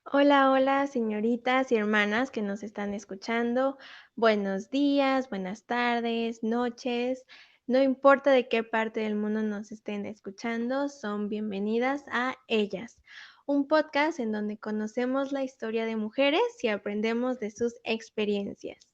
Hola, hola, señoritas y hermanas que nos están escuchando. Buenos días, buenas tardes, noches. No importa de qué parte del mundo nos estén escuchando, son bienvenidas a Ellas, un podcast en donde conocemos la historia de mujeres y aprendemos de sus experiencias.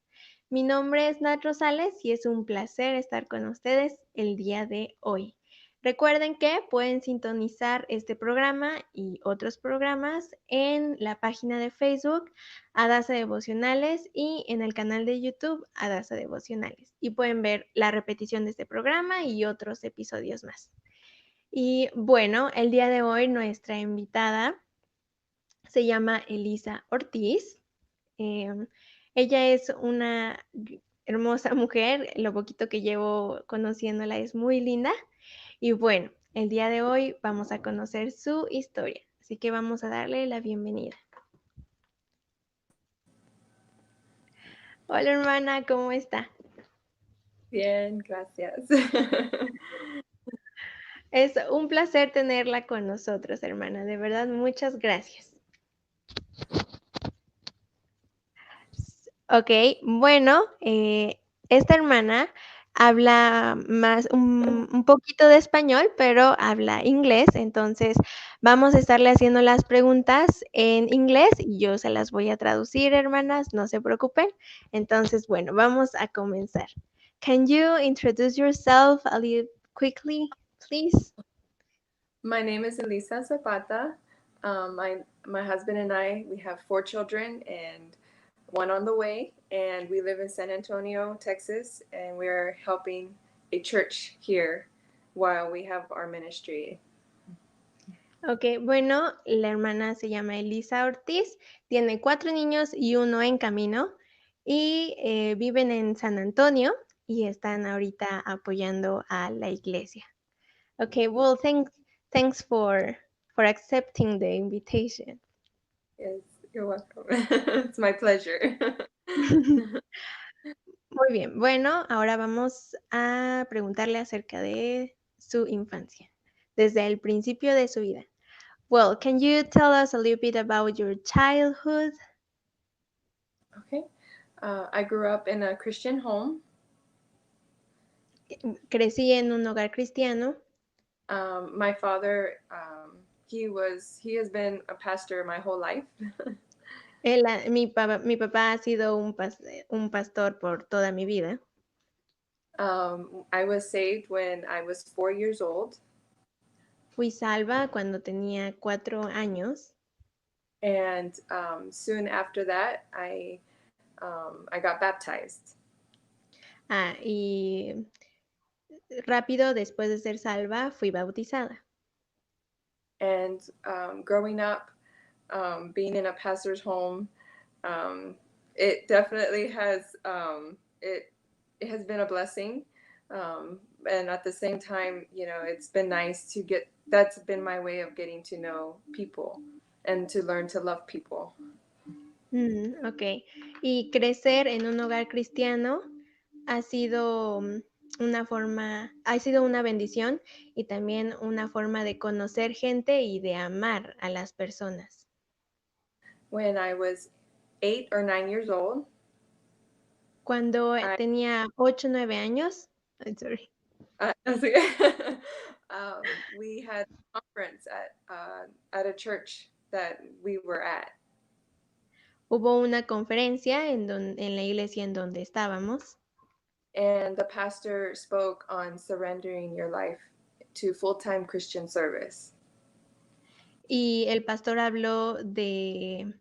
Mi nombre es Nat Rosales y es un placer estar con ustedes el día de hoy. Recuerden que pueden sintonizar este programa y otros programas en la página de Facebook Adasa Devocionales y en el canal de YouTube Adasa Devocionales. Y pueden ver la repetición de este programa y otros episodios más. Y bueno, el día de hoy nuestra invitada se llama Elisa Ortiz. Ella es una hermosa mujer, lo poquito que llevo conociéndola es muy linda. Y bueno, el día de hoy vamos a conocer su historia, así que vamos a darle la bienvenida. Hola hermana, ¿cómo está? Bien, gracias. Es un placer tenerla con nosotros, hermana, de verdad, muchas gracias. Ok, bueno, esta hermana habla más, un poquito de español, pero habla inglés, entonces vamos a estarle haciendo las preguntas en inglés y yo se las voy a traducir, hermanas, no se preocupen. Entonces, bueno, vamos a comenzar. Can you introduce yourself a little quickly, please? My name is Elisa Zapata. My husband and I, we have 4 children and one on the way, and we live in San Antonio, Texas, and we're helping a church here while we have our ministry. Ok, bueno, la hermana se llama Elisa Ortiz, tiene 4 niños y uno en camino y viven en San Antonio y están ahorita apoyando a la iglesia. Ok, well, thanks for accepting the invitation. Yes, you're welcome. It's my pleasure. Muy bien, bueno, ahora vamos a preguntarle acerca de su infancia, desde el principio de su vida. Well, can you tell us a little bit about your childhood? Okay. I grew up in a Christian home. Crecí en un hogar cristiano. My father, he has been a pastor my whole life. Mi papá ha sido un pastor por toda mi vida. I was saved when I was 4 years old, Fui salva cuando tenía 4 años and soon after that, I got baptized. y rápido después de ser salva fui bautizada. And growing up, being in a pastor's home, it definitely has it has been a blessing. And at the same time, it's been nice to get. That's been my way of getting to know people and to learn to love people. Ok. Y crecer en un hogar cristiano ha sido ha sido una bendición y también una forma de conocer gente y de amar a las personas. When I was 8 or 9 years old, Cuando I tenía 8, 9 años, I'm sorry, we had a conference at a church that we were at, hubo una conferencia en la iglesia en donde estábamos and the pastor spoke on surrendering your life to full-time Christian service. y el pastor habló de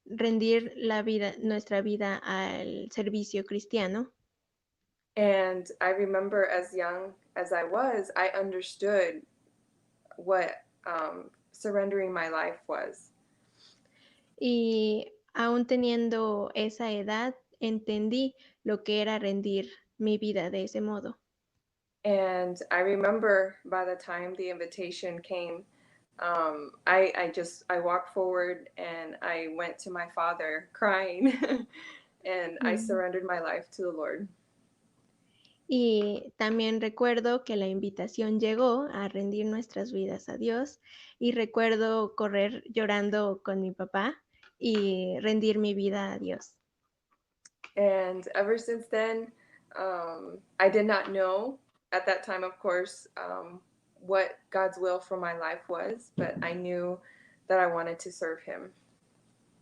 rendir nuestra vida al servicio cristiano. And I remember, as young as I was, I understood what surrendering my life was. Y aún teniendo esa edad, entendí lo que era rendir mi vida de ese modo. And I remember by the time the invitation came, I walked forward and I went to my father crying, and I Mm. surrendered my life to the Lord. Y también recuerdo que la invitación llegó a rendir nuestras vidas a Dios y recuerdo correr llorando con mi papá y rendir mi vida a Dios. And ever since then, I did not know at that time, of course, what God's will for my life was, but I knew that I wanted to serve Him.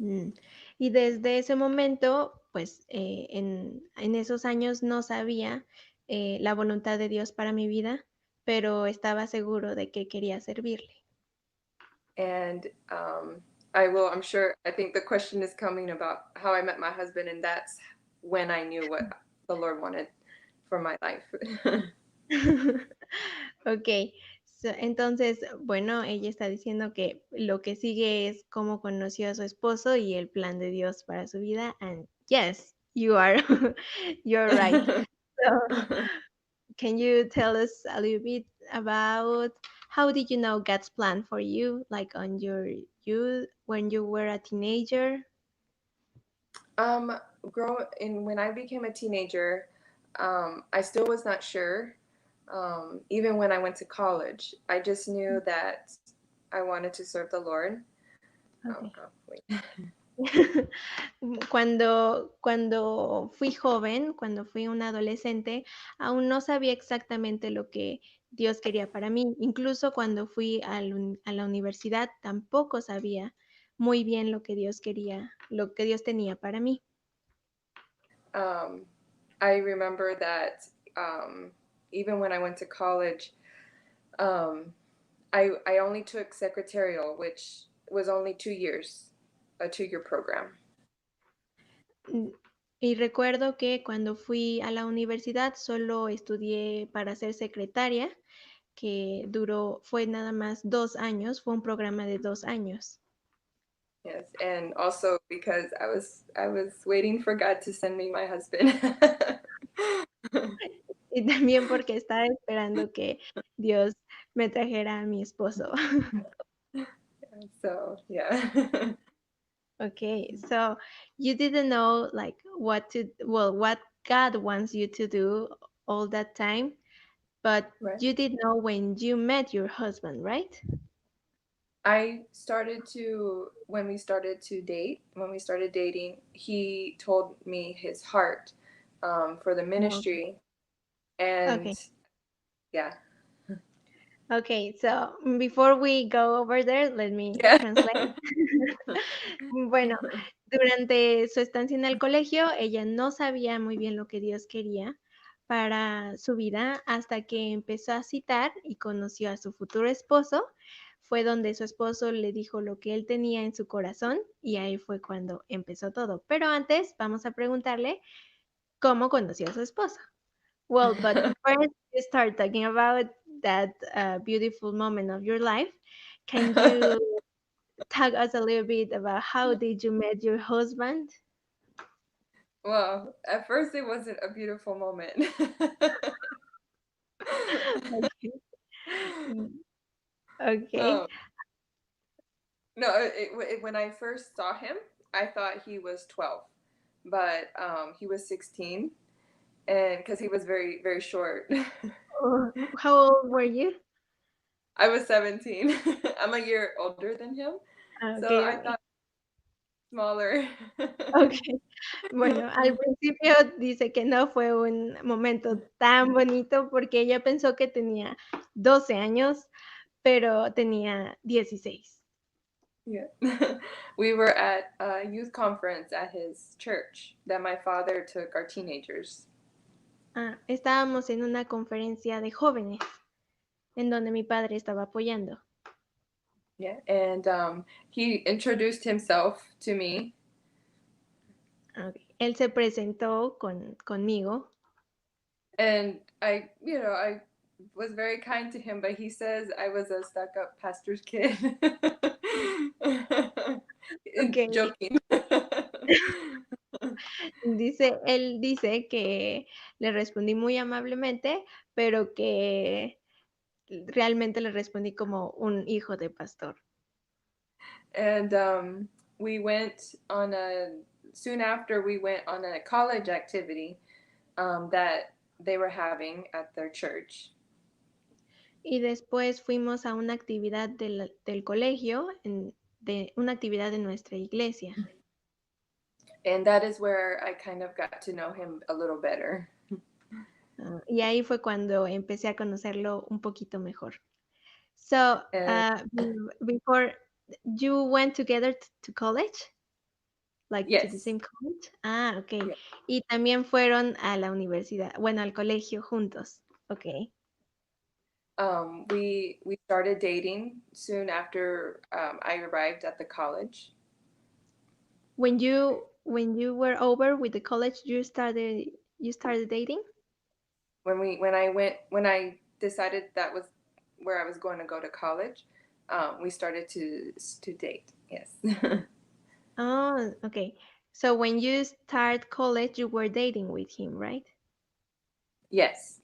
Mm. Y desde ese momento, pues en esos años no sabía la voluntad de Dios para mi vida, pero estaba seguro de que quería servirle. And I will, I'm sure, I think the question is coming about how I met my husband, and that's when I knew what the Lord wanted for my life. Ok, entonces, bueno, ella está diciendo que lo que sigue es cómo conoció a su esposo y el plan de Dios para su vida. And yes, you are, you're right. So, can you tell us a little bit about how did you know God's plan for you, like on your youth when you were a teenager? um, when I became a teenager, I still was not sure. Even when I went to college, I just knew that I wanted to serve the Lord. Okay. Wait. Cuando fui joven, cuando fui una adolescente, aún no sabía exactamente lo que Dios quería para mí. Incluso cuando fui a la universidad, tampoco sabía muy bien lo que Dios quería, lo que Dios tenía para mí. Um, I remember that even when I went to college, um, I only took secretarial, which was only 2 years, a 2 year program. Mm, Y recuerdo que cuando fui a la universidad solo estudié para ser secretaria, que fue nada más 2 años, fue un programa de 2 años. Yes, and also because I was waiting for God to send me my husband. Y también porque estaba esperando que Dios me trajera a mi esposo. So yeah. Okay, so you didn't know like what God wants you to do all that time, but Right. you did know when you met your husband, right? I started to when we started to date, when we started dating, he told me his heart for the Oh, ministry, and okay. yeah. Okay, so before we go over there, let me Yeah. translate. Bueno, durante su estancia en el colegio, ella no sabía muy bien lo que Dios quería para su vida hasta que empezó a citar y conoció a su futuro esposo. Fue donde su esposo le dijo lo que él tenía en su corazón y ahí fue cuando empezó todo. Pero antes vamos a preguntarle cómo conoció a su esposo. Well, but first you start talking about that beautiful moment of your life. Can you talk us a little bit about how did you met your husband? Well, at first it wasn't a beautiful moment. Okay. Mm, okay. um, no, when I first saw him, I thought he was 12, but he was 16, and because he was very, very short. How old were you? I was 17. I'm a year older than him, so Okay, I okay. thought smaller. Okay. Bueno, al principio dice que no fue un momento tan bonito porque ella pensó que tenía 12 años, pero tenía 16. Yeah. We were at a youth conference at his church that my father took our teenagers. Estábamos en una conferencia de jóvenes en donde mi padre estaba apoyando. Yeah. And he introduced himself to me. Okay. Él se presentó conmigo. And I was very kind to him, but he says I was a stuck up pastor's kid. Okay. Joking. Él dice que le respondí muy amablemente, pero que realmente le respondí como un hijo de pastor. And we went on a soon after we went on a college activity that they were having at their church. Y después fuimos a una actividad del colegio, de una actividad de nuestra iglesia. And that is where I kind of got to know him a little better. Y ahí fue cuando empecé a conocerlo un poquito mejor. So, And before you went together to college, like to the yes, same college. Ah, okay. yeah. Y también fueron a la universidad, bueno, al colegio juntos. Okay. We started dating soon after I arrived at the college. When you were over with the college, you started dating? When I decided that was where I was going to go to college, we started to date. Yes. Oh, okay. So when you start college, you were dating with him, right? Yes.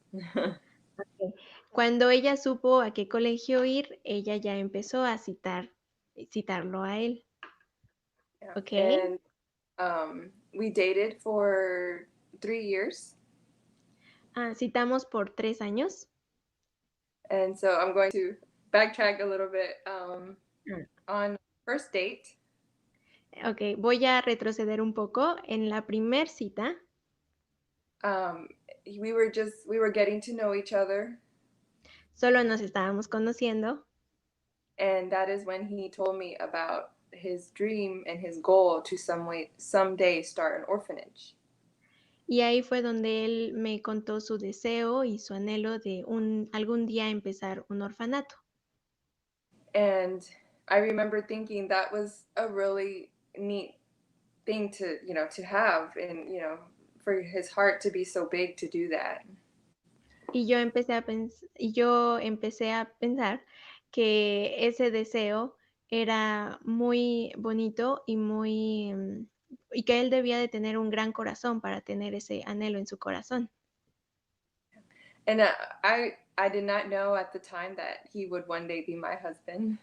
Okay. Cuando ella supo a qué colegio ir, ella ya empezó a citarlo a él. Yeah. Okay. And we dated for 3 years. Ah, citamos por 3 años. And so I'm going to backtrack a little bit. Ah, On first date, ok, voy a retroceder un poco. En la primer cita, um, we were getting to know each other, solo nos estábamos conociendo and that is when he told me about his dream and his goal to someday start an orphanage. y ahí fue donde él me contó su deseo y su anhelo de algún día empezar un orfanato. And I remember thinking that was a really neat thing to have, and for his heart to be so big to do that. Y yo empecé a pensar que ese deseo era muy bonito y que él debía de tener un gran corazón para tener ese anhelo en su corazón. And I did not know at the time that he would one day be my husband.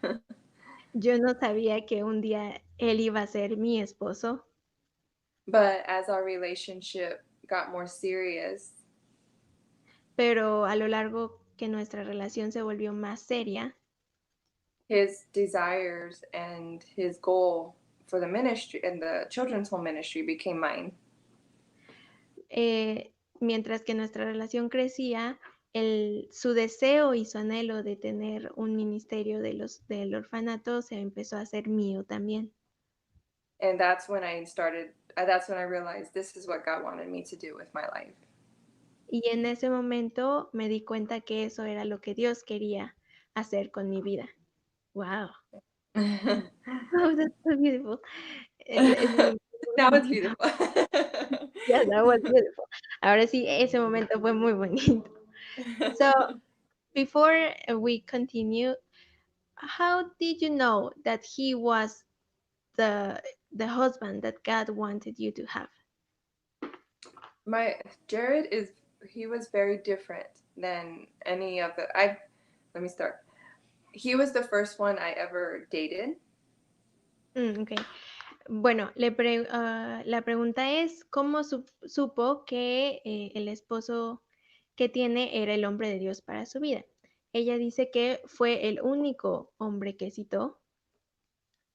Yo no sabía que un día él iba a ser mi esposo, But as our relationship got more serious, pero a lo largo que nuestra relación se volvió más seria, his desires and his goal for the ministry and the children's home ministry became mine. mientras que nuestra relación crecía, su deseo y su anhelo de tener un ministerio del orfanato se empezó a hacer mío también. And that's when I realized this is what God wanted me to do with my life. Y en ese momento me di cuenta que eso era lo que Dios quería hacer con mi vida. Wow. Oh, that's so beautiful. Ese momento fue Now muy it's bonito. beautiful. Yeah, that was beautiful. Ahora sí, ese momento fue muy bonito. So, before we continue, how did you know that he was the the husband that God wanted you to have? My Jared is he was very different than any of the I let me start. He was the first one I ever dated. Okay. Bueno, la pregunta es, ¿cómo supo que el esposo que tiene era el hombre de Dios para su vida? Ella dice que fue el único hombre que citó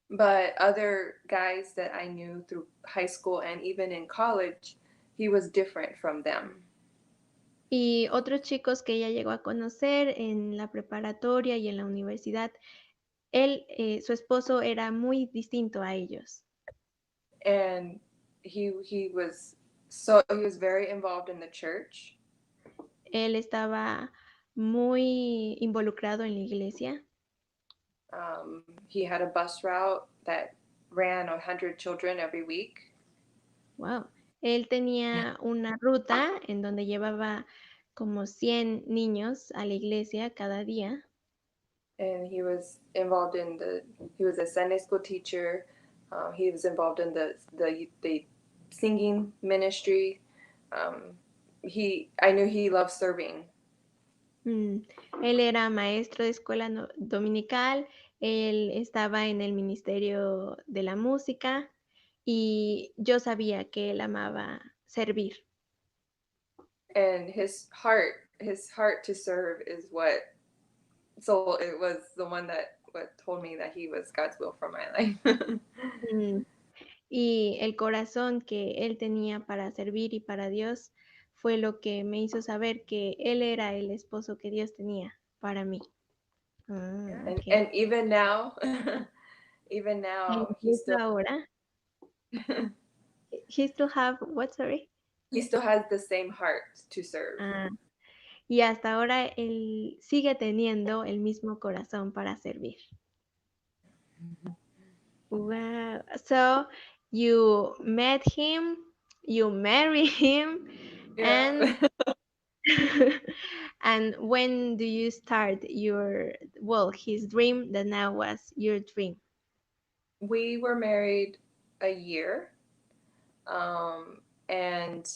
But other guys that I knew through high school and even in college, he was different from them. y otros chicos que ella llegó a conocer en la preparatoria y en la universidad, su esposo era muy distinto a ellos. And he was very involved in the church. Él estaba muy involucrado en la iglesia. He had a bus route that ran 100 children every week. Wow. Él tenía una ruta en donde llevaba como 100 niños a la iglesia cada día. And he was a Sunday school teacher. He was involved in the singing ministry. I knew he loved serving. Mm, Él era maestro de escuela dominical, él estaba en el ministerio de la música y yo sabía que él amaba servir. and his heart to serve is what, so it was the one that what told me that he was God's will for my life. Mm, y el corazón que él tenía para servir y para Dios fue lo que me hizo saber que él era el esposo que Dios tenía para mí. Yeah, Ah, and okey. even now, even E now, incluso ahora, he still have what, sorry? he still has the same heart to serve. Ah, y hasta ahora él sigue teniendo el mismo corazón para servir. Wow. So you met him, you marry him, and Yeah. and when do you start your, well, his dream that now was your dream? We were married a year, and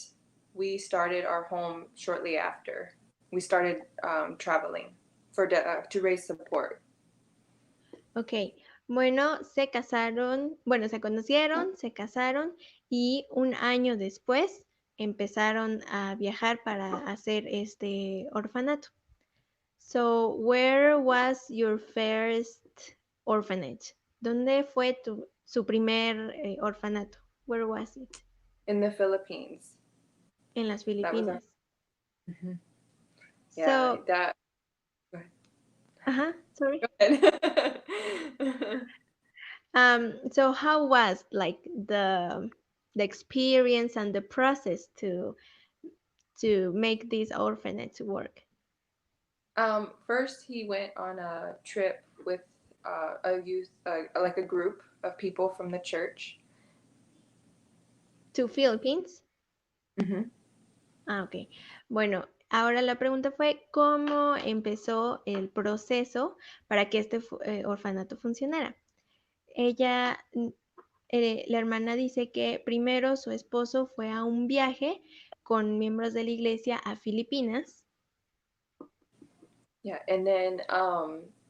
we started our home shortly after. We started traveling to raise support. Ok, bueno, se casaron, bueno, se conocieron, se casaron y un año después empezaron a viajar para hacer este orfanato. So, where was your first orphanage? ¿Dónde fue su primer orfanato? Where was it? In the Philippines. En las That was our. Filipinas. Mhm. Yeah, So, that. Go sorry. ahead. So how was like the experience and the process to make this orphanage work? First, he went on a trip with a youth, like a group of people from the church. To Philippines? Hmm. Ah, ok. Bueno, ahora la pregunta fue cómo empezó el proceso para que este orfanato funcionara. Ella, la hermana dice que primero su esposo fue a un viaje con miembros de la iglesia a Filipinas. Yeah, and then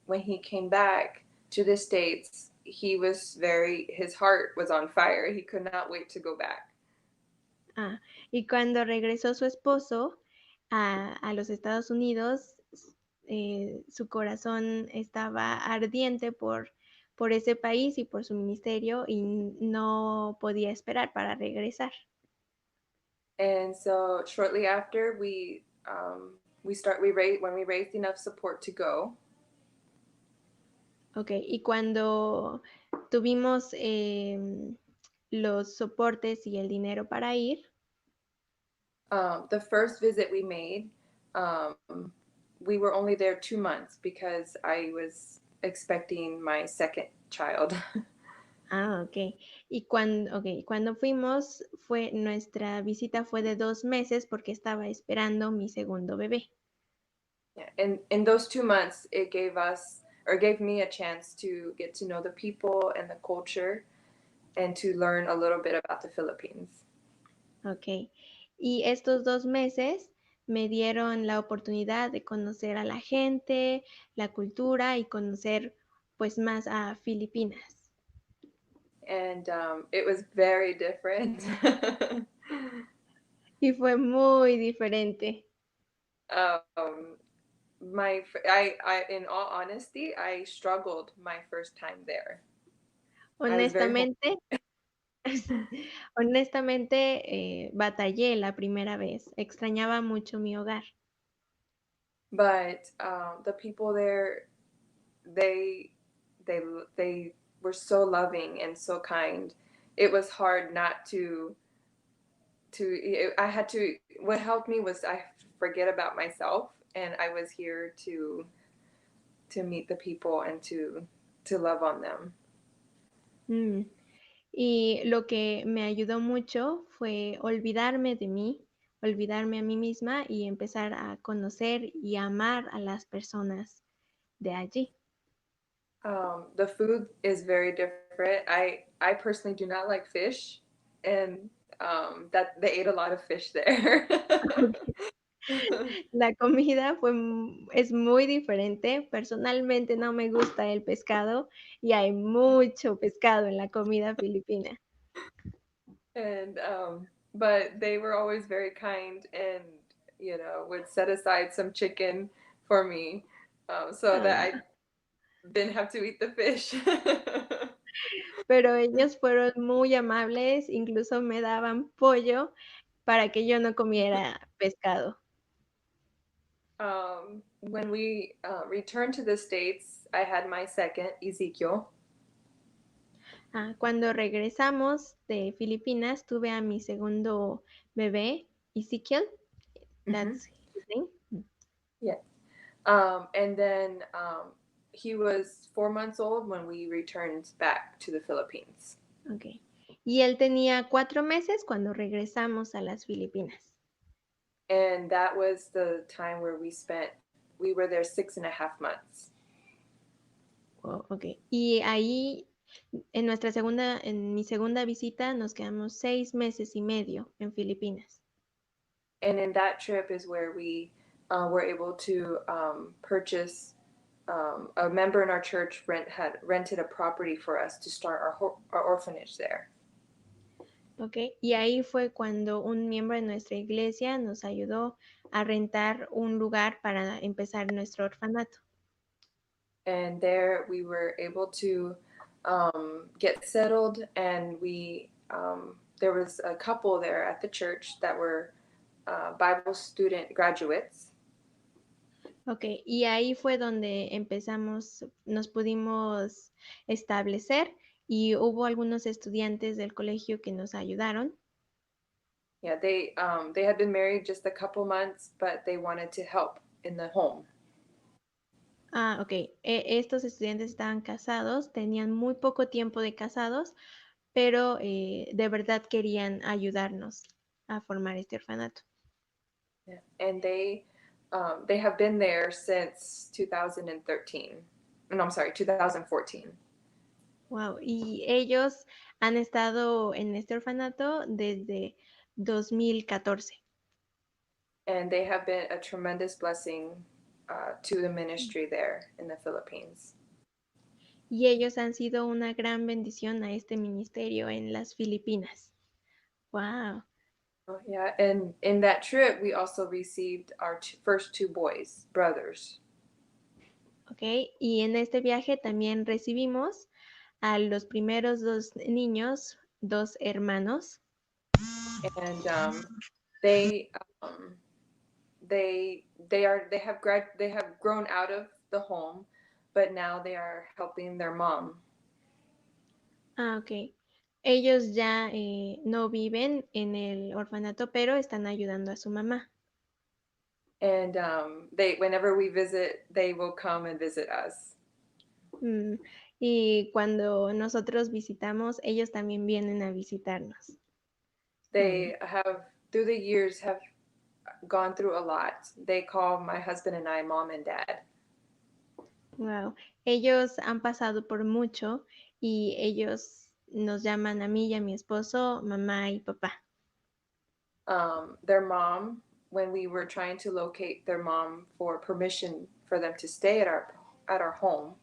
when he came back to the States, his heart was on fire. He could not wait to go back. Ah, y cuando regresó su esposo a los Estados Unidos, su corazón estaba ardiente por ese país y por su ministerio y no podía esperar para regresar. And so shortly after, when we raised enough support to go. Ok, y cuando tuvimos los soportes y el dinero para ir, The first visit we made, we were only there 2 months because I was expecting my second child. ok. Y cuando fuimos, nuestra visita fue de 2 meses porque estaba esperando mi segundo bebé. Yeah. And in those 2 months, it gave me a chance to get to know the people and the culture and to learn a little bit about the Philippines. Ok. Y estos 2 meses me dieron la oportunidad de conocer a la gente, la cultura y conocer pues más a Filipinas. And it was very different. Y fue muy diferente. um, in all honesty, I struggled my first time there. I was very home, Honestamente, honestamente, batallé la primera vez. Extrañaba mucho mi hogar. but the people there, they they they were so loving and so kind. It was hard not to. I had to. What helped me was I forget about myself, and I was here to meet the people and to love on them. Mm. Y lo que me ayudó mucho fue olvidarme de mí, olvidarme a mí misma y empezar a conocer y amar a las personas de allí. The food is very different. I personally do not like fish, and that they ate a lot of fish there. La comida es muy diferente. Personalmente no me gusta el pescado y hay mucho pescado en la comida filipina. And but they were always very kind, and would set aside some chicken for me, so that Ah, I didn't have to eat the fish. pero ellos fueron muy amables, incluso me daban pollo para que yo no comiera pescado. When we returned to the States, I had my second, Ezekiel, Cuando regresamos de Filipinas, tuve a mi segundo bebé, Ezekiel, hmm that's his name. yeah. And then he was 4 months old when we returned back to the Philippines. Okey. Y él tenía 4 meses cuando regresamos a las Filipinas. And that was the time where we were there 6.5 months. Oh, okey. Y ahí, en mi segunda visita, nos quedamos 6 meses y medio en Filipinas. And in that trip is where we were able to purchase. A member in our church had rented a property for us to start our orphanage there. Okey. Y ahí fue cuando un miembro de nuestra iglesia nos ayudó a rentar un lugar para empezar nuestro orfanato. And there we were able to get settled, and there was a couple there at the church that were Bible student graduates. Okey, y ahí fue donde empezamos, nos pudimos establecer, y hubo algunos estudiantes del colegio que nos ayudaron. Yeah, they had been married just a couple months, but they wanted to help in the home. Okey, estos estudiantes estaban casados, tenían muy poco tiempo de casados, pero, de verdad querían ayudarnos a formar este orfanato. Yeah. And they have been there since 2013. No, I'm sorry, 2014. Wow. Y ellos han estado en este orfanato desde 2014. And they have been a tremendous blessing to the ministry there in the Philippines. Y ellos han sido una gran bendición a este ministerio en las Filipinas. Wow. Oh, yeah, and in that trip, we also received our first two boys, brothers. Okey, y en este viaje también recibimos a los primeros 2 niños, 2 hermanos, And they um, they have grown out of the home, but now they are helping their mom. okey. Ellos ya, no viven en el orfanato, pero están ayudando a su mamá. And they whenever we visit, they will come and visit us. Mm, y cuando nosotros visitamos, ellos también vienen a visitarnos. Mm, They have through the years have gone through a lot. They call my husband and I mom and dad. guau. Ellos han pasado por mucho, y ellos nos llaman a mí y a mi esposo mamá y papá. Their mom, when we were trying to locate their mom for permission for them to stay at our home,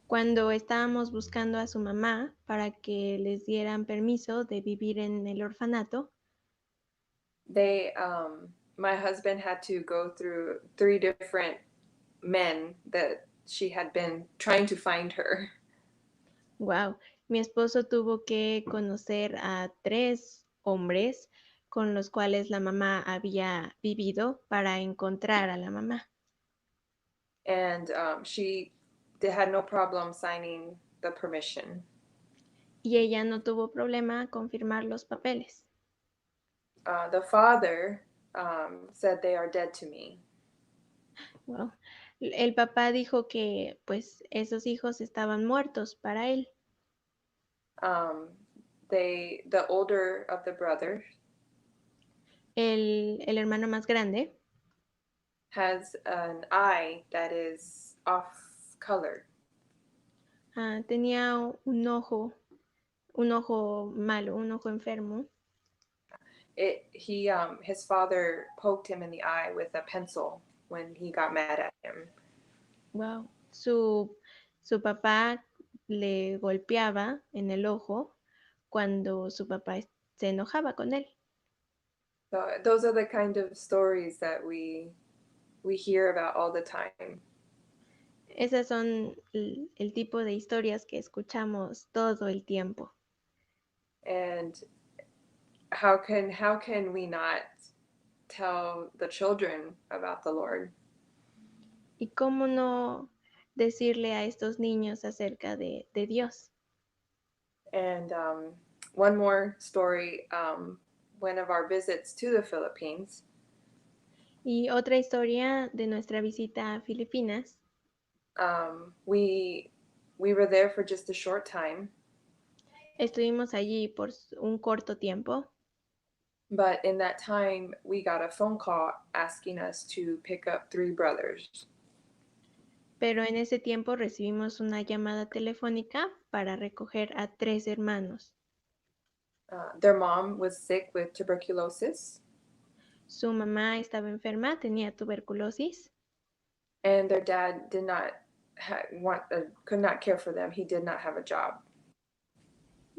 Cuando estábamos buscando a su mamá para que les dieran permiso de vivir en el orfanato, they my husband had to go through three different men that she had been trying to find her. wow, mi esposo tuvo que conocer a 3 hombres con los cuales la mamá había vivido para encontrar a la mamá. And they had no problem signing the permission. Y ella no tuvo problema con firmar los papeles. The father said they are dead to me. Wow. El papá dijo que, pues, esos hijos estaban muertos para él. Um, the older of the brothers El hermano más grande, has an eye that is off colored. tenía un ojo malo, un ojo enfermo. His father poked him in the eye with a pencil when he got mad at him. Wow. Su papá le golpeaba en el ojo cuando su papá se enojaba con él. So those are the kind of stories that we hear about all the time. Esas son el tipo de historias que escuchamos todo el tiempo. And how can we not tell the children about the Lord? ¿Y cómo no decirle a estos niños acerca de Dios? And one more story, one of our visits to the Philippines, Y otra historia de nuestra visita a Filipinas. we were there for just a short time, Estuvimos allí por un corto tiempo, but in that time we got a phone call asking us to pick up three brothers. pero en ese tiempo recibimos una llamada telefónica para recoger a 3 hermanos. Their mom was sick with tuberculosis, Su mamá estaba enferma, tenía tuberculosis, and their dad did not could not care for them. He did not have a job.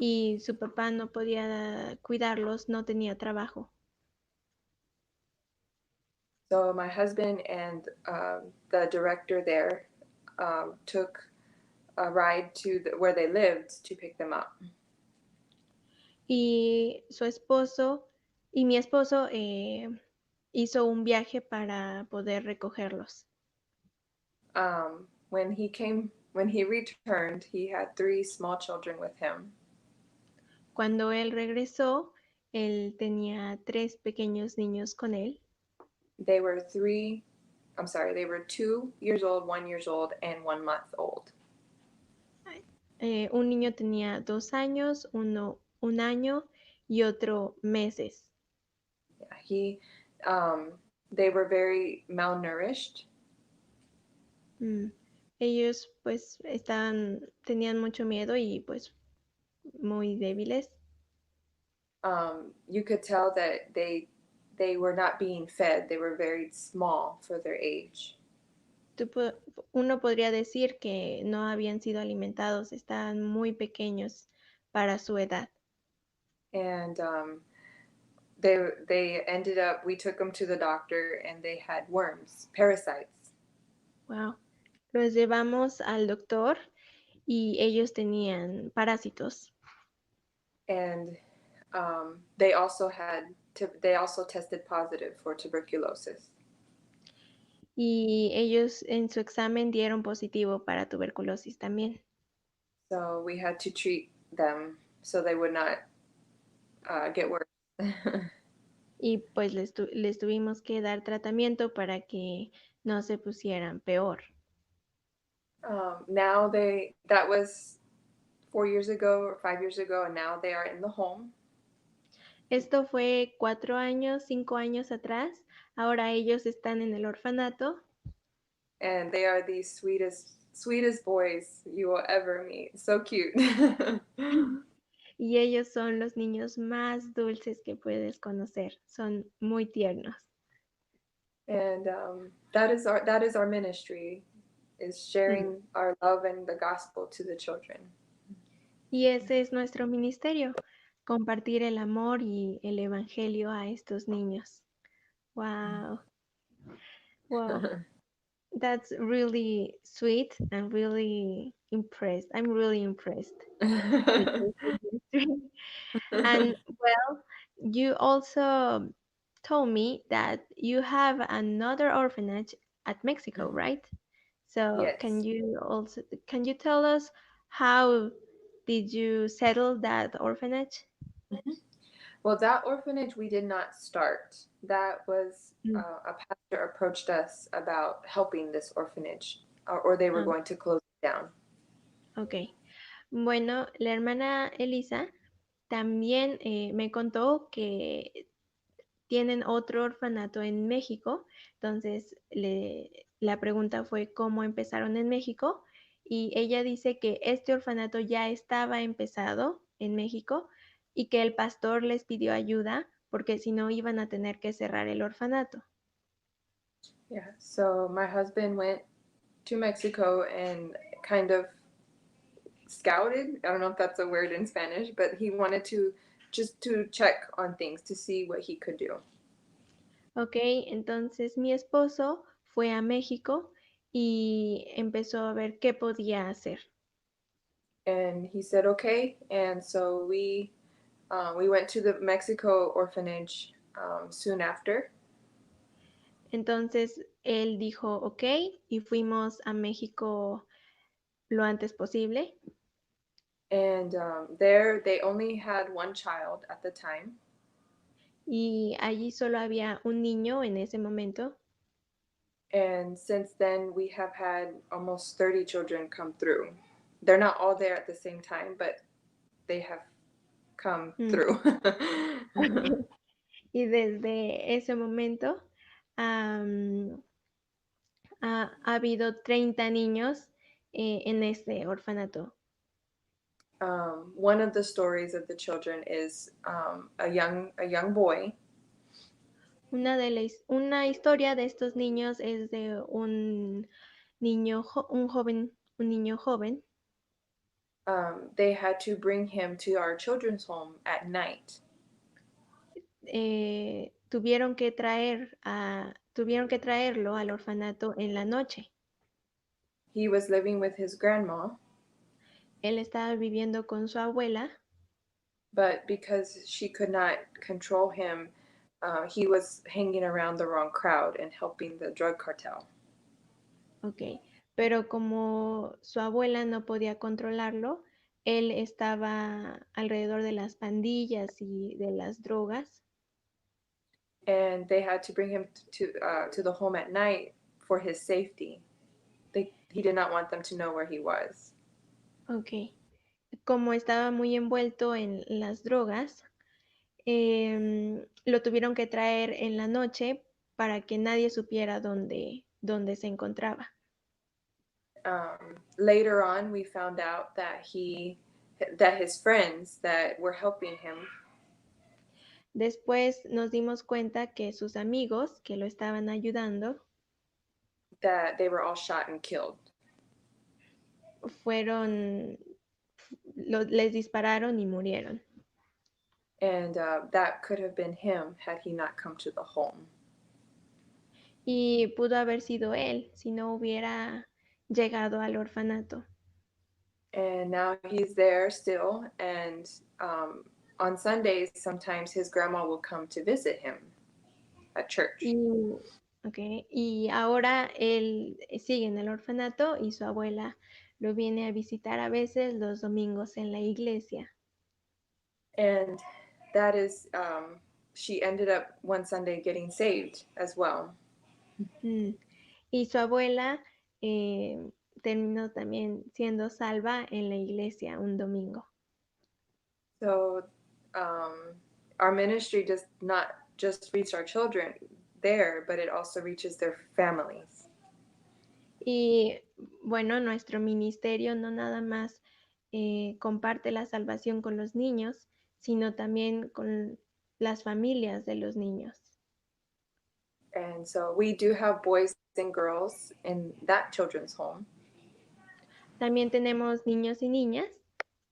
y su papá no podía cuidarlos, no tenía trabajo. So my husband and the director there took a ride to where they lived to pick them up. Y su esposo y mi esposo hizo un viaje para poder recogerlos. When he returned, he had three small children with him. Cuando él regresó, él tenía 3 pequeños niños con él. They were they were 2 years old, 1 year old, and 1 month old. Un niño tenía 2 años, uno un año y otro meses. Yeah, they were very malnourished. Mm. Ellos pues tenían mucho miedo y pues muy débiles. You could tell that they were not being fed. They were very small for their age. Uno podría decir que no habían sido alimentados, estaban muy pequeños para su edad. And we took them to the doctor, and they had worms, parasites. Wow. Los llevamos al doctor y ellos tenían parásitos. And they also tested positive for tuberculosis. Y ellos en su examen dieron positivo para tuberculosis también. So we had to treat them so they would not get worse. Y pues les tuvimos que dar tratamiento para que no se pusieran peor. Now that was 4 years ago or 5 years ago, and now they are in the home. Esto fue 4 años, 5 años atrás. Ahora ellos están en el orfanato. And they are the sweetest boys you will ever meet. So cute. Y ellos son los niños más dulces que puedes conocer. Son muy tiernos. And that is our ministry, is Mm. sharing our love and the gospel to the children. Y ese es nuestro ministerio, compartir el amor y el evangelio a estos niños. Wow, wow, that's really sweet and really impressed. I'm really impressed with this ministry. And well, you also told me that you have another orphanage at Mexico, right? So Yes. can you tell us how did you settle that orphanage? Mhm. Well, that orphanage we did not start. That was Mm, a pastor approached us about helping this orphanage, or they were ah, going to close it down. ok. Bueno, la hermana Elisa también me contó que tienen otro orfanato en México. Entonces, la pregunta fue cómo empezaron en México y ella dice que este orfanato ya estaba empezado en México y que el pastor les pidió ayuda porque si no iban a tener que cerrar el orfanato. Yeah. So my husband went to Mexico and kind of scouted. I don't know if that's a word in Spanish, but he wanted to just to check on things to see what he could do. Ok, entonces mi esposo fue a México y empezó a ver qué podía hacer. And he said, okay. And so we went to the Mexico orphanage soon after. Entonces él dijo, ok, y fuimos a México lo antes posible. And there they only had one child at the time. Y allí solo había un niño en ese momento. And since then, we have had almost 30 children come through. They're not all there at the same time, but they have come Mm. through. Y desde ese momento am, ha habido 30 niños en este orfanato. One of the stories of the children is a young boy. Una historia de estos niños es de un niño, un niño joven. They had to bring him to our children's home at night. Tuvieron que traerlo al orfanato en la noche. He was living with his grandma, Él estaba viviendo con su abuela. but because she could not control him, he was hanging around the wrong crowd and helping the drug cartel. Ok, pero como su abuela no podía controlarlo, él estaba alrededor de las pandillas y de las drogas. And they had to bring him to the home at night for his safety. He did not want them to know where he was. Ok, como estaba muy envuelto en las drogas, lo tuvieron que traer en la noche para que nadie supiera dónde se encontraba. Later on, we found out that his friends that were helping him, Después nos dimos cuenta que sus amigos que lo estaban ayudando that they were all shot and killed. fueron, les dispararon y murieron. And that could have been him had he not come to the home. Y pudo haber sido él si no hubiera llegado al orfanato. And now he's there still. And on Sundays, sometimes his grandma will come to visit him at church. Y, okay, y ahora él sigue en el orfanato y su abuela lo viene a visitar a veces los domingos en la iglesia. And that is, she ended up one Sunday getting saved as well. Mm. Y su abuela terminó también siendo salva en la iglesia un domingo. So um, our ministry does not just reach our children there, but it also reaches their families. Y bueno, nuestro ministerio no nada más comparte la salvación con los niños, sino también con las familias de los niños. And so we do have boys and girls in that children's home. También tenemos niños y niñas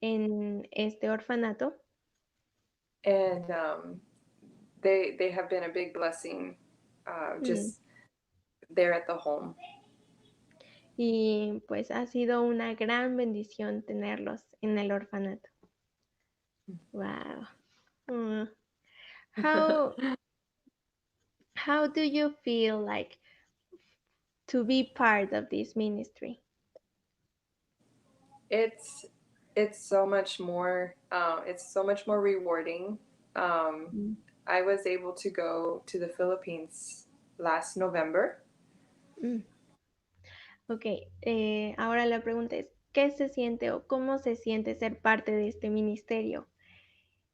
en este orfanato. And they have been a big blessing Mm. just there at the home. Y pues ha sido una gran bendición tenerlos en el orfanato. Wow. Mm. How how do you feel like to be part of this ministry? it's it's so much more it's so much more rewarding. um, Mm. I was able to go to the Philippines last November. Mm. Ok, ahora la pregunta es, ¿qué se siente o cómo se siente ser parte de este ministerio?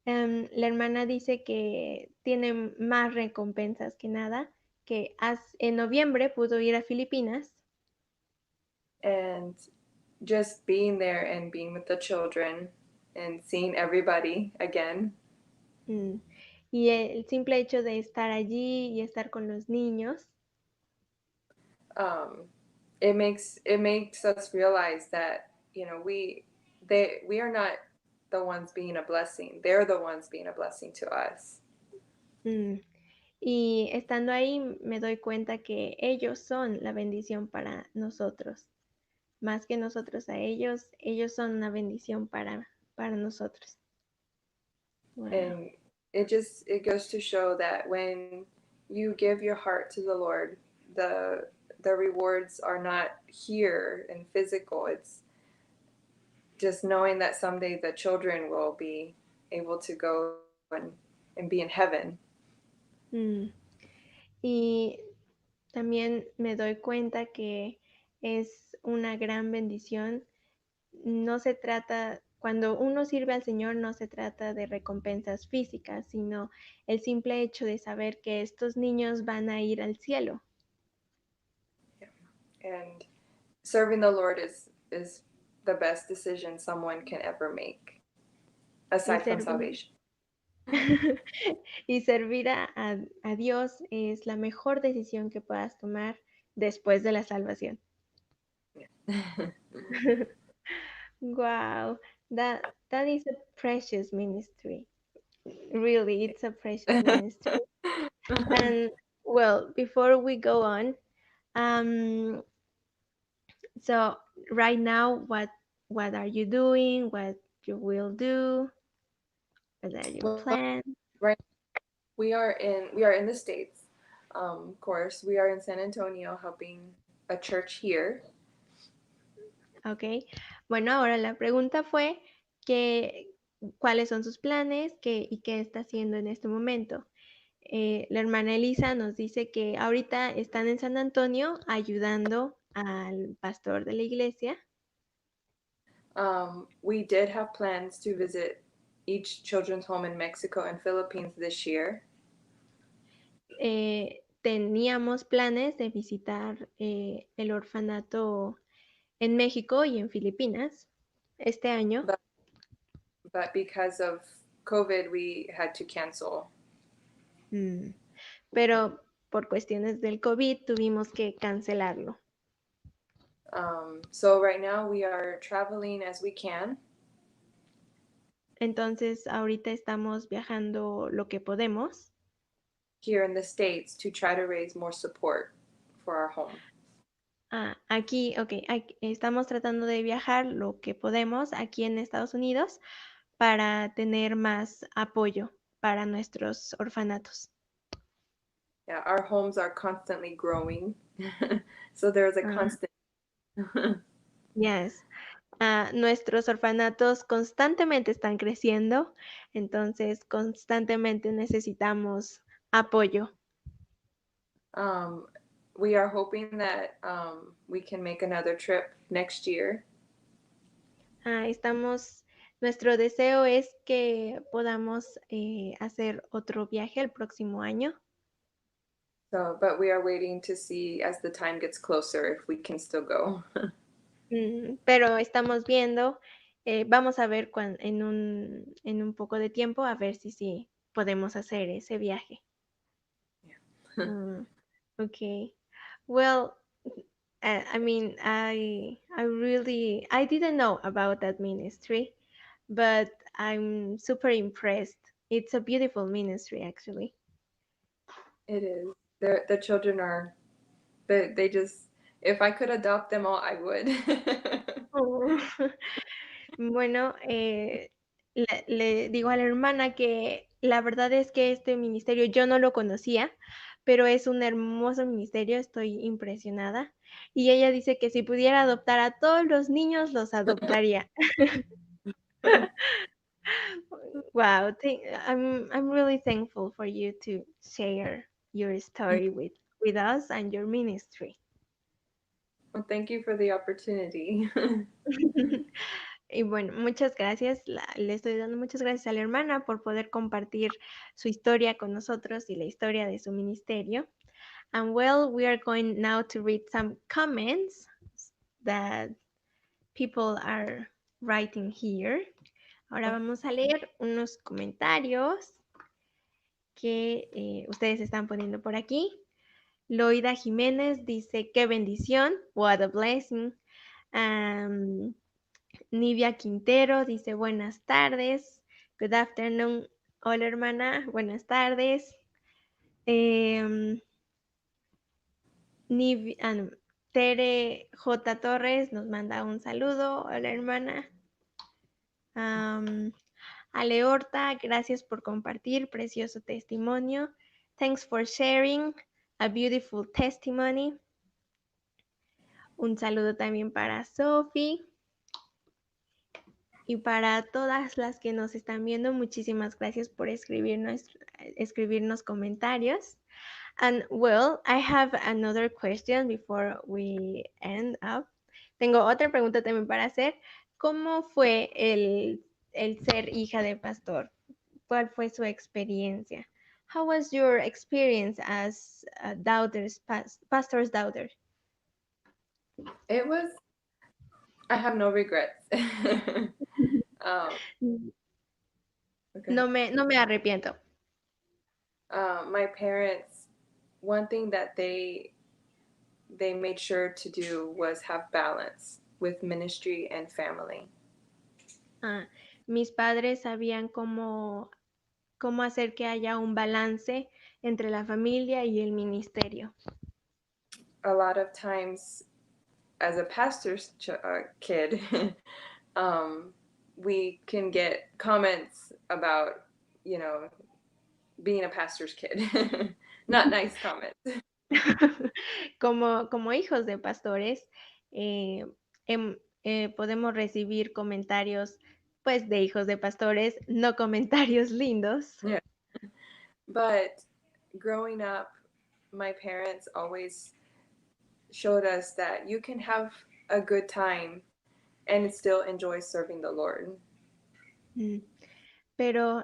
La hermana dice que tiene más recompensas que nada, que en noviembre pudo ir a Filipinas. And just being there and being with the children and seeing everybody again. mm, y el simple hecho de estar allí y estar con los niños, um, it makes us realize that we are not the ones being a blessing, they're the ones being a blessing to us. mm, Y estando ahí me doy cuenta que ellos son la bendición para nosotros. Más que nosotros a ellos son una bendición para nosotros. Wow. And it goes to show that when you give your heart to the Lord, the the rewards are not here and physical. It's just knowing that someday the children will be able to go and be in heaven. Mm. Y también me doy cuenta que es una gran bendición. No se trata, cuando uno sirve al Señor, no se trata de recompensas físicas, sino el simple hecho de saber que estos niños van a ir al cielo. And serving the Lord is the best decision someone can ever make, Y aside from servir, salvation. y servir a Dios es la mejor decisión que puedas tomar después de la salvación. Yeah. Wow, that is a precious ministry. Really, it's a precious ministry. And well, before we go on, um, so right now, what are you doing? What you will do? What are your Well, plans? right, we are in the States. Of course, we are in San Antonio helping a church here. Okay. Bueno, ahora la pregunta fue que, ¿cuáles son sus planes y qué está haciendo en este momento? La hermana Elisa nos dice que ahorita están en San Antonio ayudando al pastor de la iglesia. We did have plans to visit each children's home in Mexico and Philippines this year. Teníamos planes de visitar el orfanato en México y en Filipinas este año, But but because of COVID, we had to cancel. mm, pero por cuestiones del COVID tuvimos que cancelarlo. So right now we are traveling as we can. Entonces ahorita estamos viajando lo que podemos. Here in the States to try to raise more support for our home. Aquí, ok, estamos tratando de viajar lo que podemos aquí en Estados Unidos para tener más apoyo para nuestros orfanatos. Yeah, our homes are constantly growing. So there's a Ah, constant. yes. Nuestros orfanatos constantemente están creciendo, entonces constantemente necesitamos apoyo. um, we are hoping that we can make another trip next year. Nuestro deseo es que podamos hacer otro viaje el próximo año. So, but we are waiting to see as the time gets closer if we can still go. Pero estamos viendo, vamos a ver en un poco de tiempo, a ver si sí podemos hacer ese viaje. Yeah. Mm, okay. Well, I mean, I didn't know about that ministry, but I'm super impressed. It's a beautiful ministry, actually. It is. The children are. They just. If I could adopt them all, I would. Oh. Bueno, le digo a la hermana que la verdad es que este ministerio yo no lo conocía, pero es un hermoso ministerio, estoy impresionada. Y ella dice que si pudiera adoptar a todos los niños, los adoptaría. Wow, I'm really thankful for you to share your story with us and your ministry. Well, thank you for the opportunity. Y bueno, muchas gracias. Le estoy dando muchas gracias a la hermana por poder compartir su historia con nosotros y la historia de su ministerio. And well, we are going now to read some comments that people are writing here. Ahora vamos a leer unos comentarios que ustedes están poniendo por aquí. Loida Jiménez dice, qué bendición, what a blessing. Um, Nivia Quintero dice, buenas tardes. Good afternoon. Hola hermana, buenas tardes. Em, no, Tere J. Torres nos manda un saludo. Hola, hermana. Am, Ale Horta, gracias por compartir, precioso testimonio. Thanks for sharing a beautiful testimony. Un saludo también para Sophie y para todas las que nos están viendo. Muchísimas gracias por escribirnos comentarios. And well, I have another question before we end up. Tengo otra pregunta también para hacer. ¿Cómo fue el ser hija de pastor? ¿Cuál fue su experiencia? How was your experience as a pastor's daughter? It was, I have no regrets. um, okay. No me arrepiento. My parents, one thing that they made sure to do was have balance with ministry and family. Ah, mis padres sabían cómo hacer que haya un balance entre la familia y el ministerio. A lot of times, as a pastor's kid, um, we can get comments about, you know, being a pastor's kid. Not nice comments. Como hijos de pastores, eh, podemos recibir comentarios, pues, de hijos de pastores, no comentarios lindos. Yeah. But growing up, my parents always showed us that you can have a good time and still enjoy serving the Lord. Mm. Pero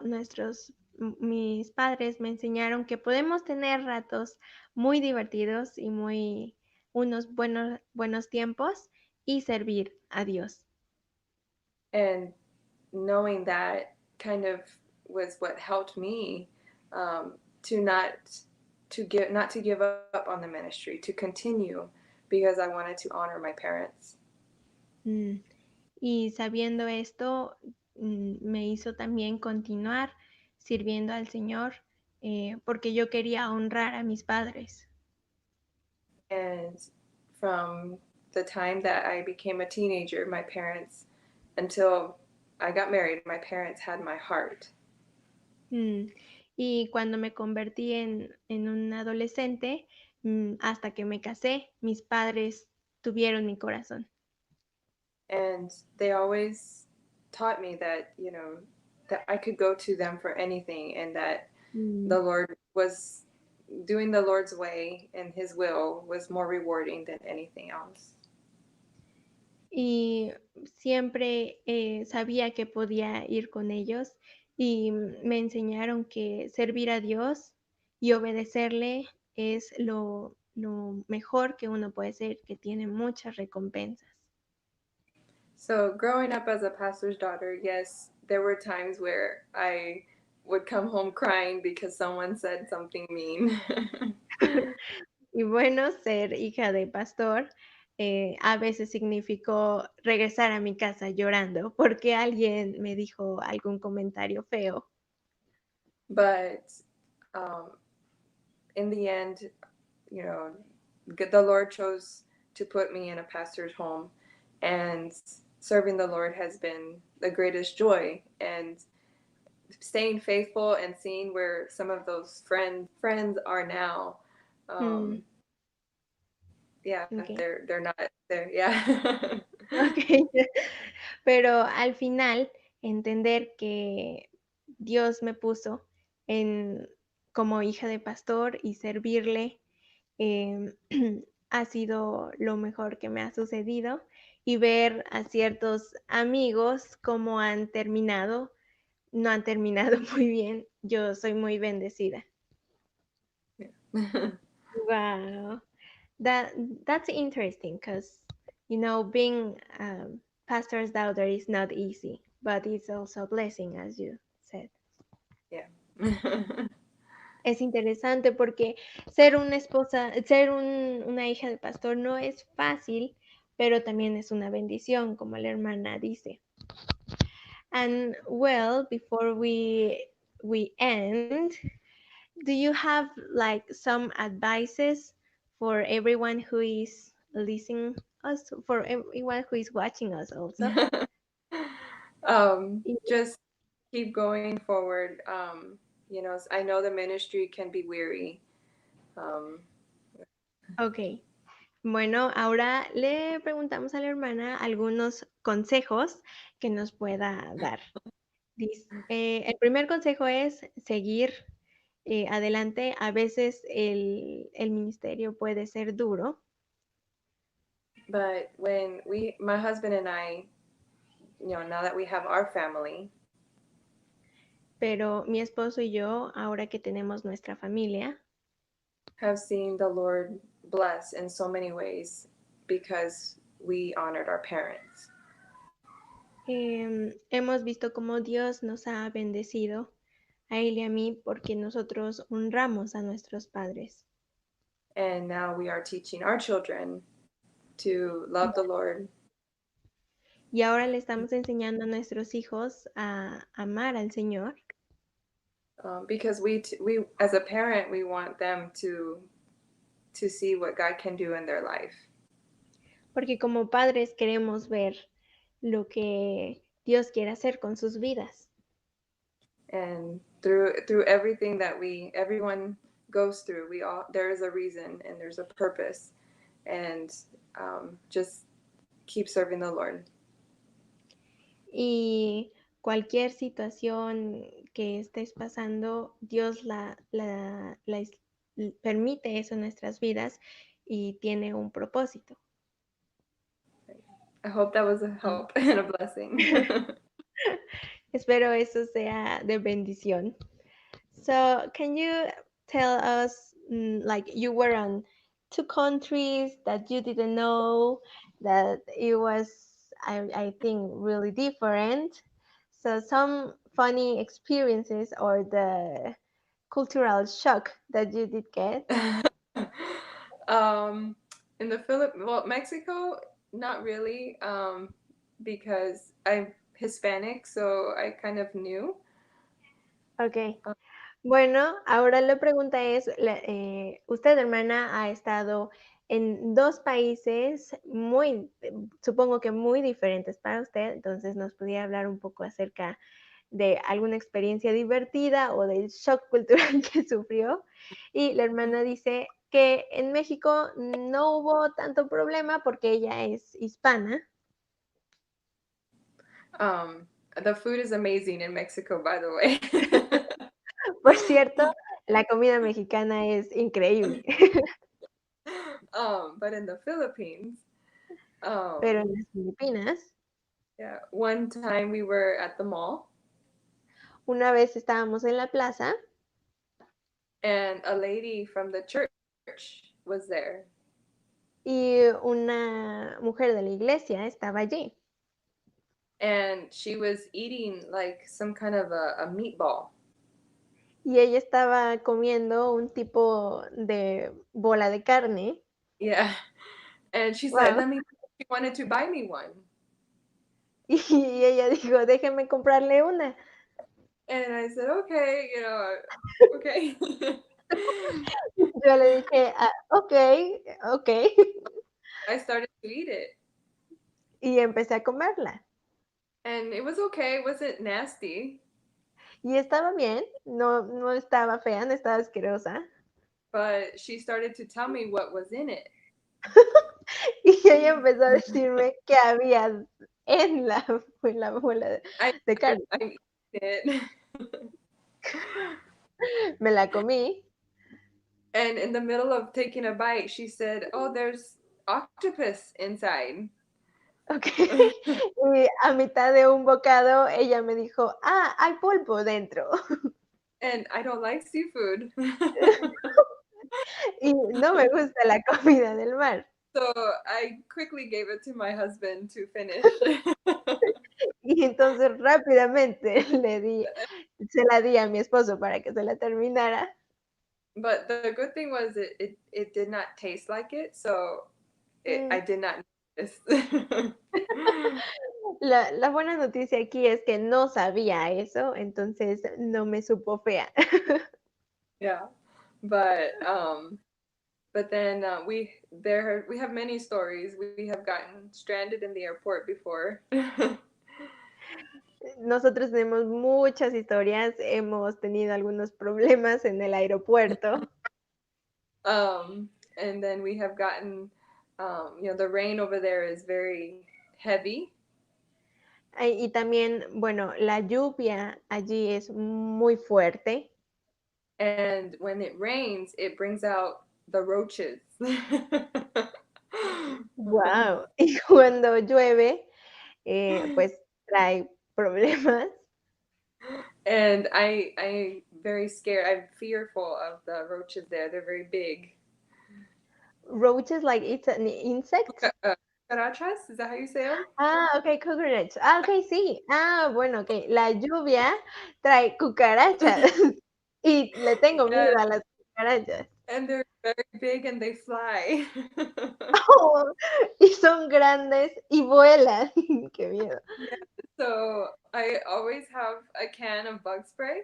mis padres me enseñaron que podemos tener ratos muy divertidos y unos buenos tiempos y servir a Dios. And knowing that kind of was what helped me to not to give up on the ministry, to continue because I wanted to honor my parents. Mm. Y sabiendo esto, me hizo también continuar sirviendo al Señor, porque yo quería honrar a mis padres. And from the time that I became a teenager, my parents, until I got married, my parents had my heart. Mm. Y cuando me convertí en un adolescente, hasta que me casé, mis padres tuvieron mi corazón. And they always taught me that, that I could go to them for anything and that Mm. the Lord was doing the Lord's way and his will was more rewarding than anything else. Y siempre sabía que podía ir con ellos y me enseñaron que servir a Dios y obedecerle es lo mejor que uno puede ser, que tiene muchas recompensas. So, growing up as a pastor's daughter, yes, there were times where I would come home crying because someone said something mean. Y bueno, ser hija de pastor a veces significó regresar a mi casa llorando porque alguien me dijo algún comentario feo. But um, in the end, you know, the Lord chose to put me in a pastor's home, and serving the Lord has been the greatest joy. And staying faithful and seeing where some of those friends are now, Mm, um, yeah, ok. they're not there. Yeah. Ok, pero al final entender que Dios me puso en, como hija de pastor y servirle em, ha sido lo mejor que me ha sucedido y ver a ciertos amigos cómo han terminado, no han terminado muy bien. Yo soy muy bendecida. Wow. That that's interesting because being pastor's daughter is not easy, but it's also a blessing, as you said. Yeah. Es interesante porque una hija de pastor no es fácil, pero también es una bendición, como la hermana dice. And well, before we end, Do you have like some advices for everyone who is listening us, for everyone who is watching us also? Just keep going forward. I know the ministry can be weary. Um, Ok, bueno, ahora le preguntamos a la hermana algunos consejos que nos pueda dar. El primer consejo es seguir adelante. A veces el ministerio puede ser duro, but my husband and I, now that we have our family, pero mi esposo y yo, ahora que tenemos nuestra familia, have seen the Lord bless in so many ways because we honored our parents. hemos visto cómo Dios nos ha bendecido a él y a mí porque nosotros honramos a nuestros padres. And now we are teaching our children to love the Lord. Y ahora le estamos enseñando a nuestros hijos a amar al Señor, Because we as a parent we want them to see what God can do in their life. porque como padres queremos ver lo que Dios quiere hacer con sus vidas. And through everything that everyone goes through, we all there is a reason and there's a purpose, and just keep serving the Lord. Y cualquier situación que estés pasando, Dios permite eso en nuestras vidas y tiene un propósito. I hope that was a Ah. help and a blessing. Espero eso sea de bendición. So, can you tell us, like, you were on two countries that you didn't know, that it was, I think, really different. So, some funny experiences or the cultural shock that you did get. um, in the Mexico, not really, because I'm Hispanic, so I kind of knew. Ok. Bueno, ahora la pregunta es, usted, hermana, ha estado en dos países muy, supongo que muy diferentes para usted, entonces nos podría hablar un poco acerca de alguna experiencia divertida o del shock cultural que sufrió. Y la hermana dice que en México no hubo tanto problema porque ella es hispana. Um, the food is amazing in Mexico, by the way. Por cierto, la comida mexicana es increíble, But in the Philippines, pero en um, las Filipinas, yeah, one time we were at the mall una vez estábamos en la plaza and a lady from the church was there, y una mujer de la iglesia estaba allí and she was eating like some kind of a meatball. y ella estaba comiendo un tipo de bola de carne. Yeah. And she said, Wow. let me, she wanted to buy me one. Y ella dijo, déjeme comprarle una. And I said, okay, okay. Yo le dije, "Ah, ok, ok." I started to eat it. Y empecé a comerla. And it was okay. It wasn't nasty. Y estaba bien, no, no estaba fea, no estaba asquerosa. But she started to tell me what was in it. Y ella empezó a decirme qué había en la bola I de carne. I'm eating it. Me la comí. And in the middle of taking a bite, she said, oh, there's octopus inside. Ok. Y a mitad de un bocado, ella me dijo, ah, hay pulpo dentro. And I don't like seafood. Y no me gusta la comida del mar. So I quickly gave it to my husband to finish. Y entonces rápidamente se la di a mi esposo para que se la terminara. But the good thing was it did not taste like it, so I Mm. did not notice. La buena noticia aquí es que no sabía eso, entonces no me supo fea. Yeah, but but then we have many stories. We have gotten stranded in the airport before. Nosotros tenemos muchas historias, hemos tenido algunos problemas en el aeropuerto. And then we have gotten, the rain over there is very heavy, Y también, bueno, la lluvia allí es muy fuerte. and when it rains, it brings out the roaches. Wow. Y cuando llueve, pues trae problemas. And I very scared. I'm fearful of the roaches there. They're very big. Roaches, like it's an insect. Cucarachas, is that how you say them? Ah, ok, cockroach. Ah, ok, sí. Ah, bueno, ok. La lluvia trae cucarachas y le tengo Yeah, miedo a las cucarachas. and they're very big and they fly. Oh, y son grandes y vuelan. Qué miedo. Yeah, so I always have a can of bug spray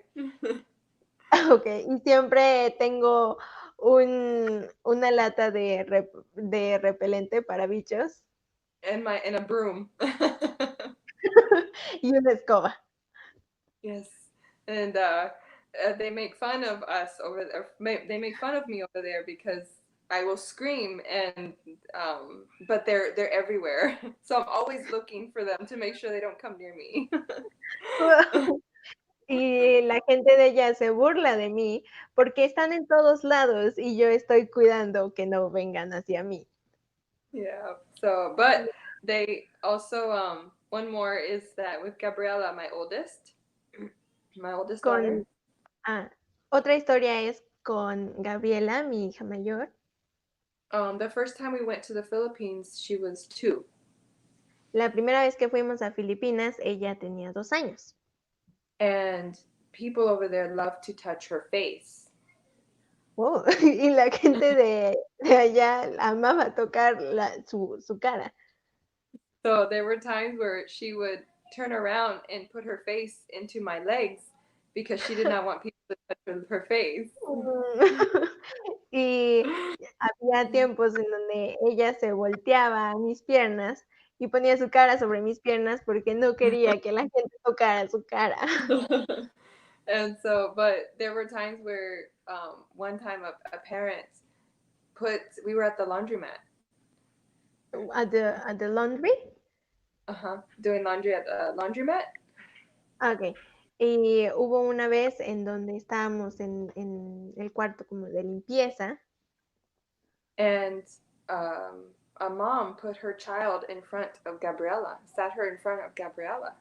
Ok, y siempre tengo una lata de repelente para bichos and a broom. y una escoba. Yes, and they make fun of us over there. They make fun of me over there because I will scream and but they're everywhere. So I'm always looking for them to make sure they don't come near me. Y la gente de ella se burla de mí porque están en todos lados y yo estoy cuidando que no vengan hacia mí. Yeah. So, but they also one more is that with Gabriela, my oldest daughter. Con, ah, otra historia es con Gabriela, mi hija mayor. The first time we went to the Philippines, she was 2, La primera vez que fuimos a Filipinas, ella tenía 2 años. and people over there love to touch her face. Oh, y la gente de allá amaba tocar su cara. So there were times where she would turn around and put her face into my legs because she did not want people to touch her face. Mm. Y había tiempos en donde ella se volteaba a mis piernas y ponía su cara sobre mis piernas porque no quería que la gente tocara su cara. And so, but there were times where one time a parent we were at the laundromat, At the laundry. doing laundry at the laundromat, Okey. Y hubo una vez en donde estábamos en el cuarto como de limpieza, and um, a mom put her child in front of Gabriela, sat her in front of Gabriela.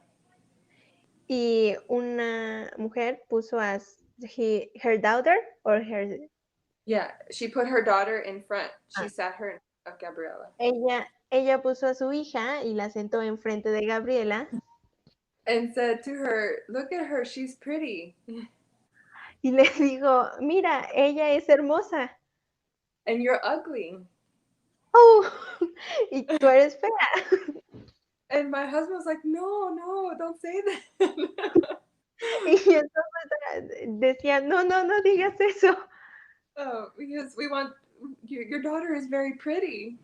y una mujer puso her daughter or her Yeah, she put her daughter in front. She ah, sat her in front of Gabriela ella puso a su hija y la sentó enfrente de Gabriela and said to her, "Look at her, she's pretty, y le dijo: "Mira, ella es hermosa". and you're ugly." "Oh, y tú eres fea". And my husband was like, "No, no, don't say that." Y mi esposo decía: "No, no, no digas eso. Because we want your daughter is very pretty.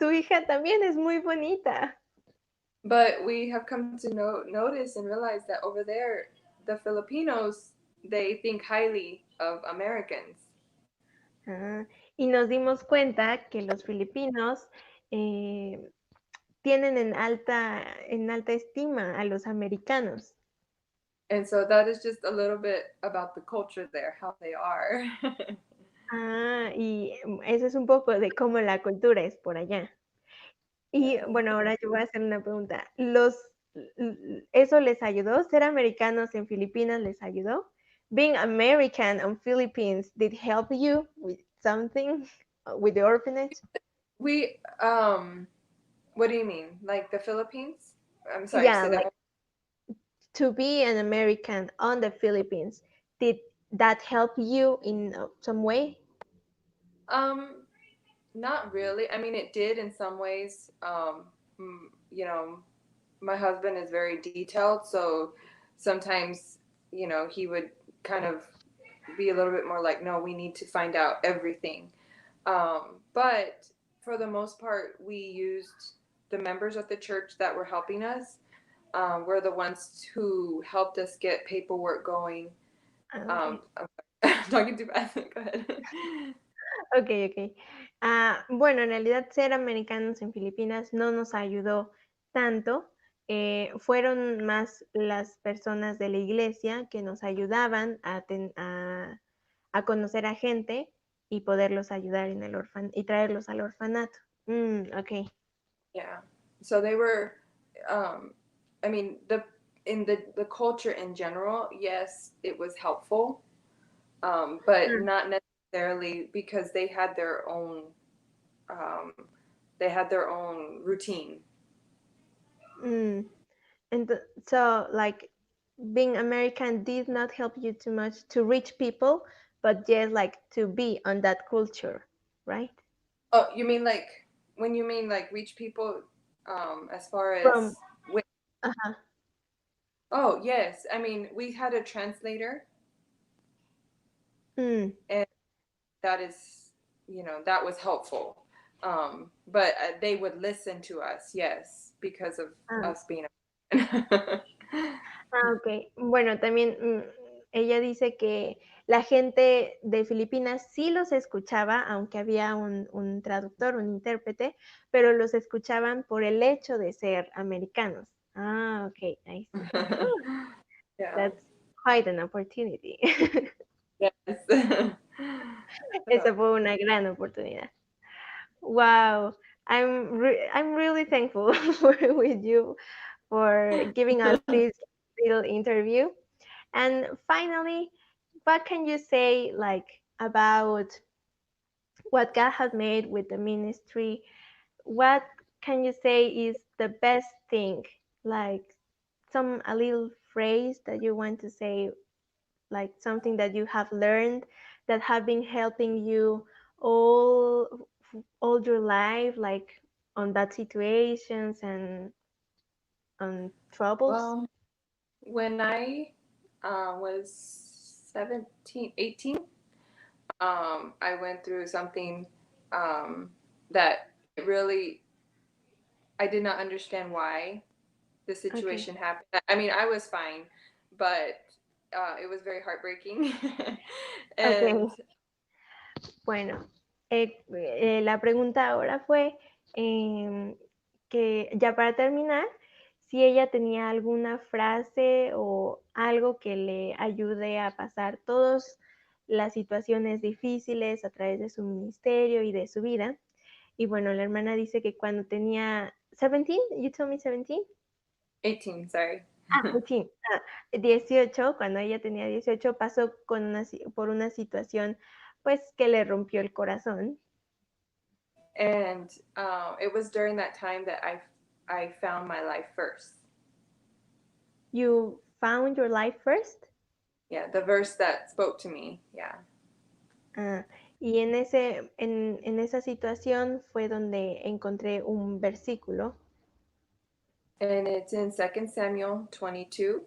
Tu hija también es muy bonita". But we have come to notice and realize that over there, the Filipinos, they think highly of Americans. Ah, y nos dimos cuenta que los filipinos, eh, tienen en alta estima a los americanos. And so that is just a little bit about the culture there, how they are. Y eso es un poco de cómo la cultura es por allá. Y Yeah. bueno, ahora yo voy a hacer una pregunta. ¿Eso les ayudó? ¿Ser americanos en Filipinas les ayudó? Being American on Philippines, did help you with something? With the orphanage? What do you mean? Like the Philippines? I'm sorry, Yeah, say like that. to be an American on the Philippines, did that help you in some way? Um, Not really. I mean, it did in some ways. You know, my husband is very detailed, so sometimes, he would kind of be a little bit more like, no, we need to find out everything. But for the most part, we used the members of the church that were helping us. Were the ones who helped us get paperwork going. Ah, okay. I'm talking too fast. Go ahead. Ok, ok. Bueno, en realidad ser americanos en Filipinas no nos ayudó tanto. Fueron más las personas de la iglesia que nos ayudaban a conocer a gente y poderlos ayudar en el y traerlos al orfanato. Ok. Yeah. So they were, um, I mean, the culture in general, yes, it was helpful, but Ah, not necessarily because um, they had their own routine. mm. So, like, being American did not help you too much to reach people, but just like to be on that culture, right? Oh, you mean like when you mean like reach people, as far From as with, uh-huh. oh yes, I mean we had a translator, Mm, and that is, that was helpful. But they would listen to us, yes, because of ah, us being American. ok. Bueno, también ella dice que la gente de Filipinas sí los escuchaba, aunque había un traductor, un intérprete, pero los escuchaban por el hecho de ser americanos. Ah, ok, I see. Yeah. That's quite an opportunity. Yes. Esa fue una gran oportunidad. Wow, I'm really thankful for with you for giving us this little interview. And finally, what can you say like about what God has made with the ministry? What can you say is the best thing? Like a little phrase that you want to say, like something that you have learned that have been helping you all your life, like on that situations and on troubles. Well, when I was 17, 18, I went through something that it really, I did not understand why the Okay, situation happened. I mean, I was fine, but it was very heartbreaking. And okay. Bueno, la pregunta ahora fue que ya para terminar, si ella tenía alguna frase o algo que le ayude a pasar todas las situaciones difíciles a través de su ministerio y de su vida. Y bueno, la hermana dice que cuando tenía 17, you told me 17? 18, sorry. 18, 18, cuando ella tenía 18 pasó por una situación pues que le rompió el corazón. And it was during that time that I found my life first. You found your life first. Yeah, the verse that spoke to me. Yeah. Ah, y en esa situación fue donde encontré un versículo. And it's in Second Samuel 22,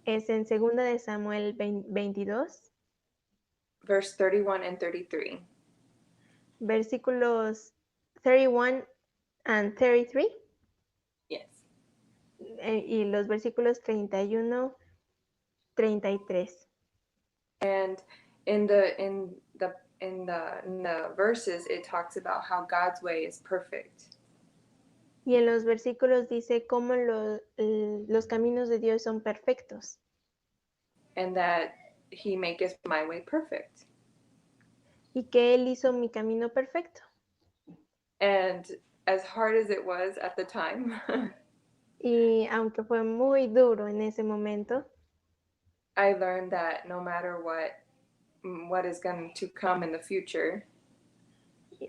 Es en segunda de Samuel 22, verse 31 and 33. versículos 31 and 33, Yes. y los versículos 31, 33. And in the verses it talks about how God's way is perfect Y en los versículos dice cómo los caminos de Dios son perfectos and that he maketh my way perfect. y que Él hizo mi camino perfecto. And as hard as it was at the time, Y aunque fue muy duro en ese momento, I learned that no matter what is going to come in the future,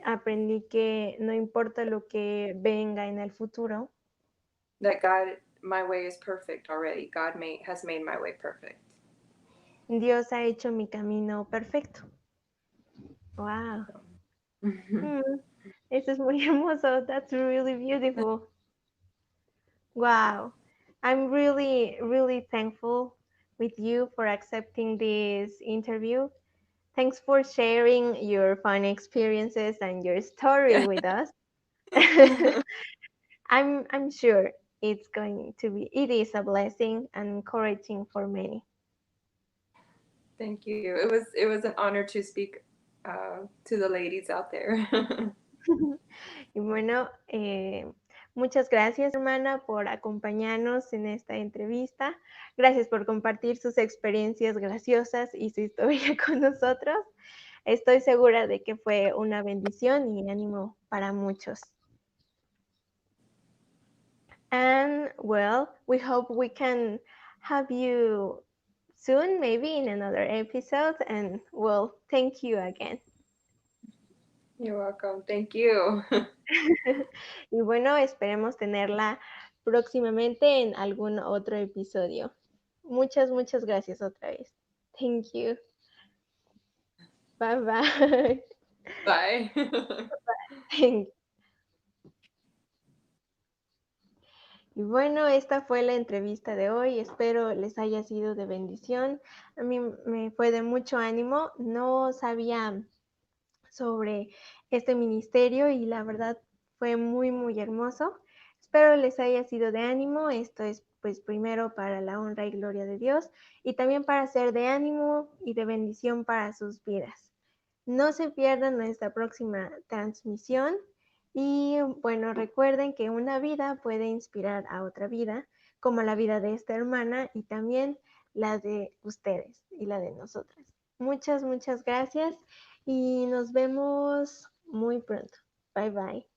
aprendí que no importa lo que venga en el futuro, that God, my way is perfect already. Has made my way perfect. Dios ha hecho mi camino perfecto. Wow. So. Mm, eso es muy hermoso. That's really beautiful. Wow. I'm really, really thankful with you for accepting this interview. Thanks for sharing your fun experiences and your story Yeah. with us. I'm sure it is a blessing and encouraging for many. Thank you. It was an honor to speak to the ladies out there. Y bueno, muchas gracias, hermana, por acompañarnos en esta entrevista. Gracias por compartir sus experiencias graciosas y su historia con nosotros. Estoy segura de que fue una bendición y ánimo para muchos. And well, we hope we can have you soon, maybe in another episode. And well, thank you again. You're welcome. Thank you. Y bueno, esperemos tenerla próximamente en algún otro episodio. Muchas gracias otra vez. Thank you. Bye bye. Bye. Thank Y bueno, esta fue la entrevista de hoy. Espero les haya sido de bendición. A mí me fue de mucho ánimo. No sabía sobre este ministerio y la verdad fue muy hermoso. Espero les haya sido de ánimo. Esto es pues primero para la honra y gloria de Dios y también para ser de ánimo y de bendición para sus vidas. No se pierdan nuestra próxima transmisión y bueno, recuerden que una vida puede inspirar a otra vida, como la vida de esta hermana y también la de ustedes y la de nosotras. Muchas gracias y nos vemos muy pronto. Bye bye.